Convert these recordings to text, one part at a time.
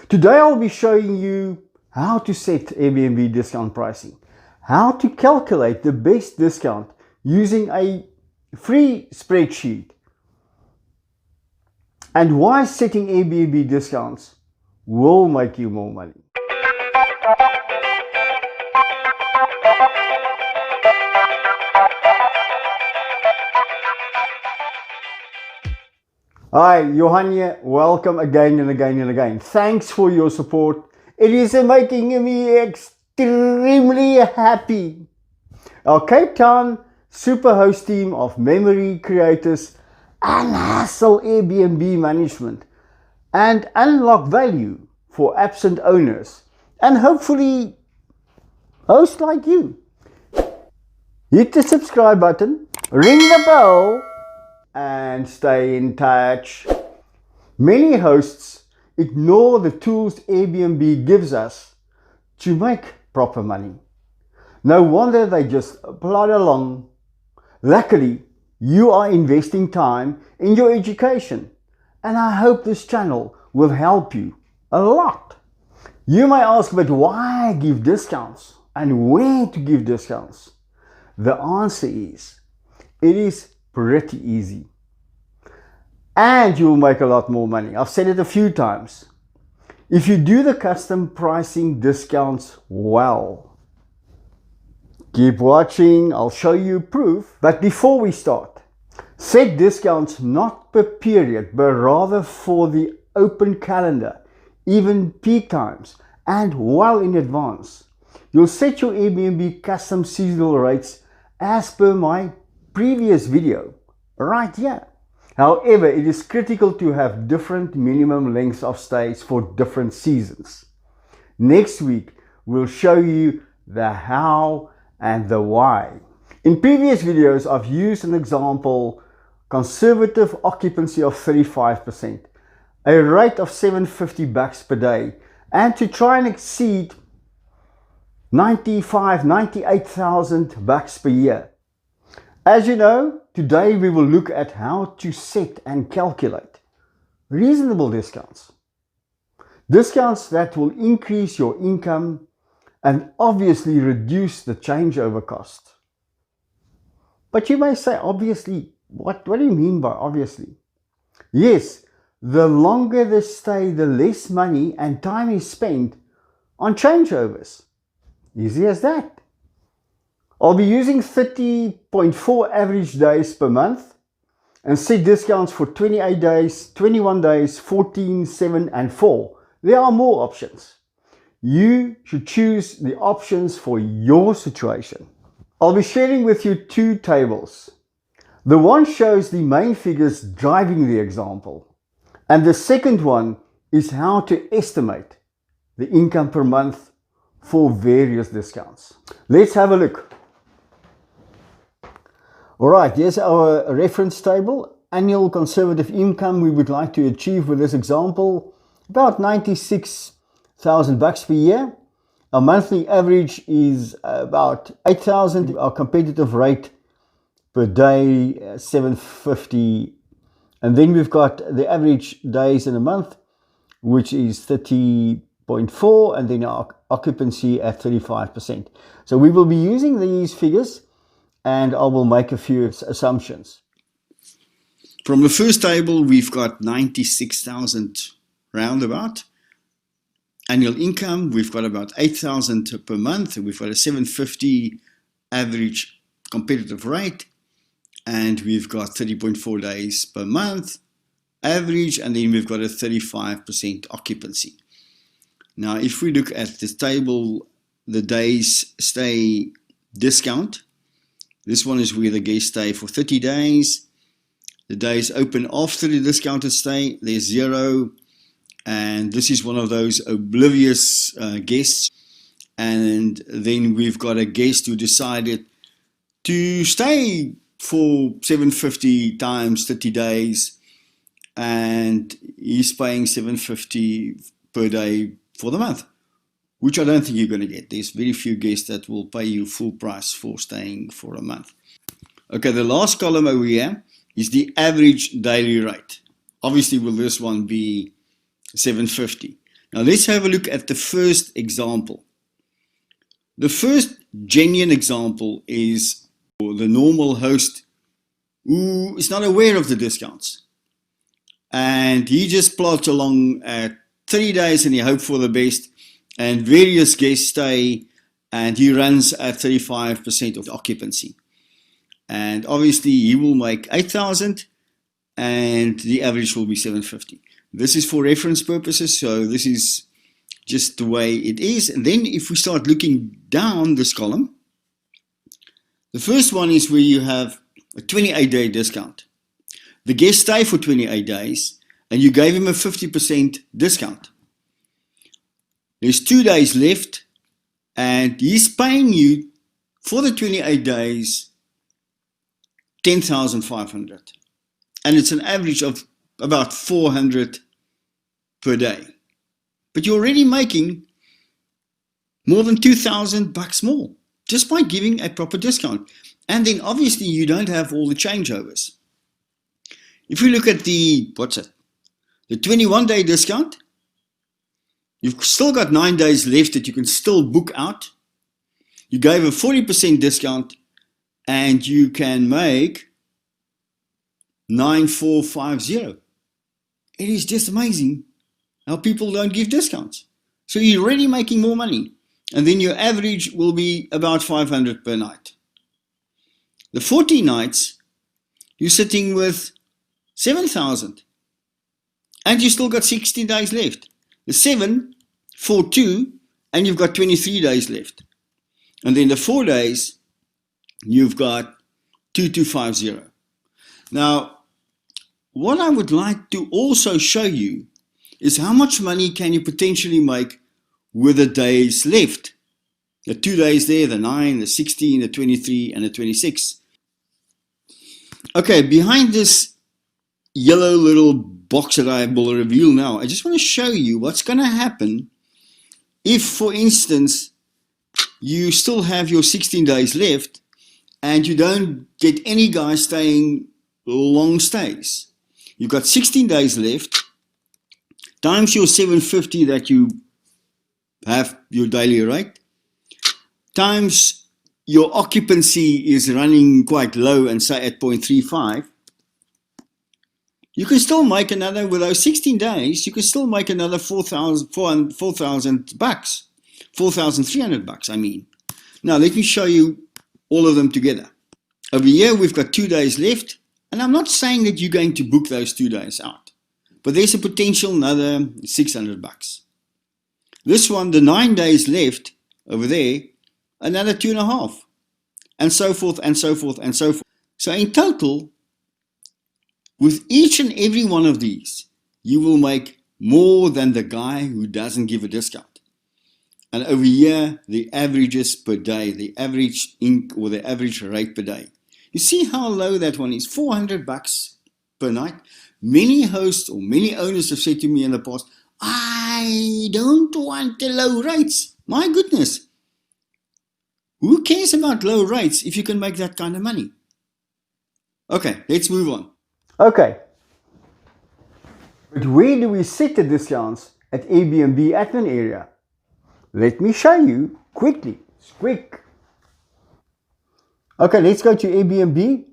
Today I'll be showing you how to set Airbnb discount pricing, how to calculate the best discount using a free spreadsheet, and why setting Airbnb discounts will make you more money. Hi, Johan here. Welcome again and again and again. Thanks for your support. It is making me extremely happy. Our Cape Town superhost team of memory creators and hassle Airbnb management and unlock value for absent owners and hopefully hosts like you. Hit the subscribe button, ring the bell, and stay in touch. Many hosts ignore the tools Airbnb gives us to make proper money. No wonder they just plod along. Luckily, you are investing time in your education, and I hope this channel will help you a lot. You may ask, but why give discounts and where to give discounts? The answer is, it is pretty easy. And you'll make a lot more money. I've said it a few times. If you do the custom pricing discounts well. Keep watching, I'll show you proof. But before we start, set discounts not per period, but rather for the open calendar, even peak times, and well in advance. You'll set your Airbnb custom seasonal rates as per my previous video, right here. However, it is critical to have different minimum lengths of stays for different seasons. Next week, we'll show you the how and the why. In previous videos, I've used an example, conservative occupancy of 35%, a rate of $750 per day, and to try and exceed $98,000 per year. As you know, today we will look at how to set and calculate reasonable discounts. Discounts that will increase your income and obviously reduce the changeover cost. But you may say, obviously, what do you mean by obviously? Yes, the longer the stay, the less money and time is spent on changeovers. Easy as that. I'll be using 30.4 average days per month and set discounts for 28 days, 21 days, 14, 7 and 4. There are more options. You should choose the options for your situation. I'll be sharing with you two tables. The one shows the main figures driving the example, and the second one is how to estimate the income per month for various discounts. Let's have a look. Alright, here's our reference table. Annual conservative income we would like to achieve with this example, about $96,000 per year. Our monthly average is about $8,000. Our competitive rate per day, $750. And then we've got the average days in a month, which is 30.4, and then our occupancy at 35%. So we will be using these figures, and I will make a few assumptions. From the first table, we've got 96,000 roundabout. Annual income, we've got about 8,000 per month. We've got a 750 average competitive rate. And we've got 30.4 days per month average. And then we've got a 35% occupancy. Now, if we look at this table, the days stay discount. This one is where the guests stay for 30 days. The days open after the discounted stay, there's 0. And this is one of those oblivious guests. And then we've got a guest who decided to stay for $750 times 30 days. And he's paying $750 per day for the month, which I don't think you're going to get. There's very few guests that will pay you full price for staying for a month. Okay, the last column over here is the average daily rate. Obviously, will this one be $750? Now let's have a look at the first example. The first genuine example is the normal host who is not aware of the discounts. And he just plods along at 30 days and he hopes for the best, and various guests stay, and he runs at 35% of occupancy. And obviously he will make 8,000 and the average will be 750. This is for reference purposes, so this is just the way it is. And then if we start looking down this column, the first one is where you have a 28-day discount. The guest stay for 28 days and you gave him a 50% discount. There's 2 days left and he's paying you for the 28 days 10,500, and it's an average of about 400 per day. But you're already making more than 2,000 bucks more just by giving a proper discount. And then obviously you don't have all the changeovers. If we look at the 21-day discount, you've still got 9 days left that you can still book out. You gave a 40% discount and you can make 9,450. It is just amazing how people don't give discounts. So you're already making more money. And then your average will be about 500 per night. The 40 nights, you're sitting with 7,000. And you still got 16 days left. The 742, and you've got 23 days left. And then the 4 days, you've got 2250. Now, what I would like to also show you is how much money can you potentially make with the days left. The 2 days there, the 9, the 16, the 23, and the 26. Okay, behind this yellow little box that I will reveal now, I just want to show you what's going to happen if, for instance, you still have your 16 days left and you don't get any guys staying long stays. You've got 16 days left, times your 750 that you have your daily rate, times your occupancy is running quite low and say at 0.35, you can still make another, with those 16 days, you can still make another 4,000 bucks. 4,300 bucks, I mean. Now, let me show you all of them together. Over here, we've got 2 days left, and I'm not saying that you're going to book those 2 days out, but there's a potential another 600 bucks. This one, the 9 days left over there, another 2.5, and so forth, and so forth, and so forth. So in total, with each and every one of these, you will make more than the guy who doesn't give a discount. And over here, the averages per day, the average or the average rate per day. You see how low that one is, 400 bucks per night. Many hosts or many owners have said to me in the past, I don't want the low rates. My goodness. Who cares about low rates if you can make that kind of money? Okay, let's move on. Okay. But where do we set the discounts at Airbnb admin area? Let me show you quickly. It's quick. Okay, let's go to Airbnb.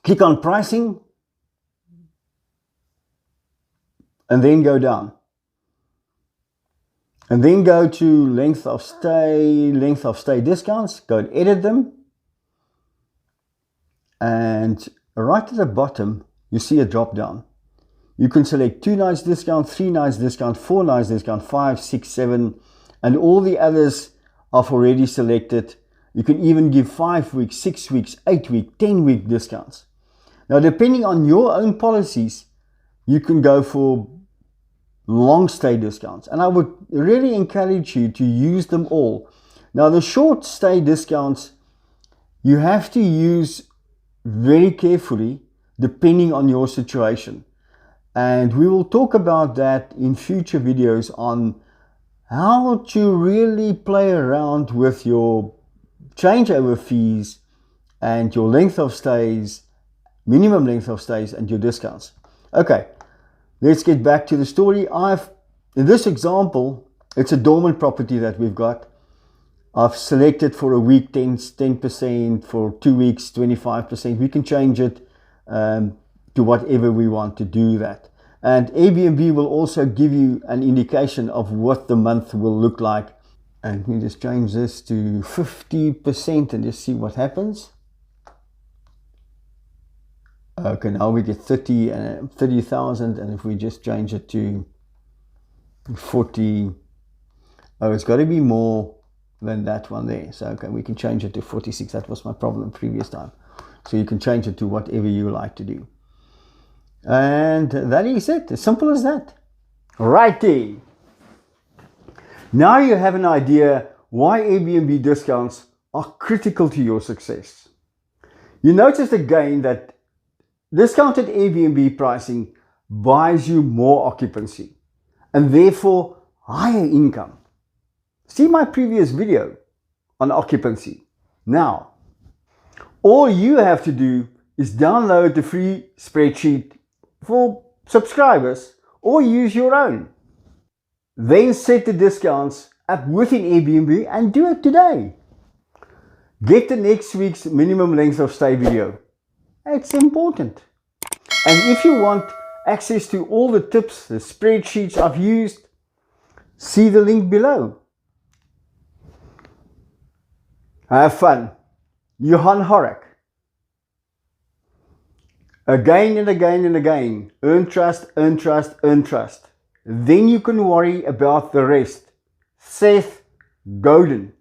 Click on pricing. And then go down. And then go to length of stay discounts. Go and edit them. And right at the bottom, you see a drop down. You can select 2 nights discount, 3 nights discount, 4 nights discount, 5, 6, 7, and all the others are already selected. You can even give 5 weeks, 6 weeks, 8 week, 10 week discounts. Now, depending on your own policies, you can go for long stay discounts. And I would really encourage you to use them all. Now, the short stay discounts, you have to use very carefully depending on your situation. And we will talk about that in future videos on how to really play around with your changeover fees and your length of stays, minimum length of stays, and your discounts. Okay, let's get back to the story. I've In this example, it's a dormant property that we've got. I've selected for a week 10%, for 2 weeks 25%. We can change it to whatever we want to do that. And Airbnb will also give you an indication of what the month will look like. And we just change this to 50% and just see what happens. Okay, now we get 30,000, and if we just change it to 40, oh, it's got to be more than that one there. So okay, we can change it to 46. That was my problem previous time. So you can change it to whatever you like to do. And that is it. As simple as that. Righty. Now you have an idea why Airbnb discounts are critical to your success. You noticed again that discounted Airbnb pricing buys you more occupancy and therefore higher income. See my previous video on occupancy. Now, all you have to do is download the free spreadsheet for subscribers or use your own. Then set the discounts up within Airbnb and do it today. Get the next week's minimum length of stay video. It's important. And if you want access to all the tips, the spreadsheets I've used, see the link below. Have fun. Johan Horak. Again and again and again. Earn trust, earn trust, earn trust. Then you can worry about the rest. Seth Godin.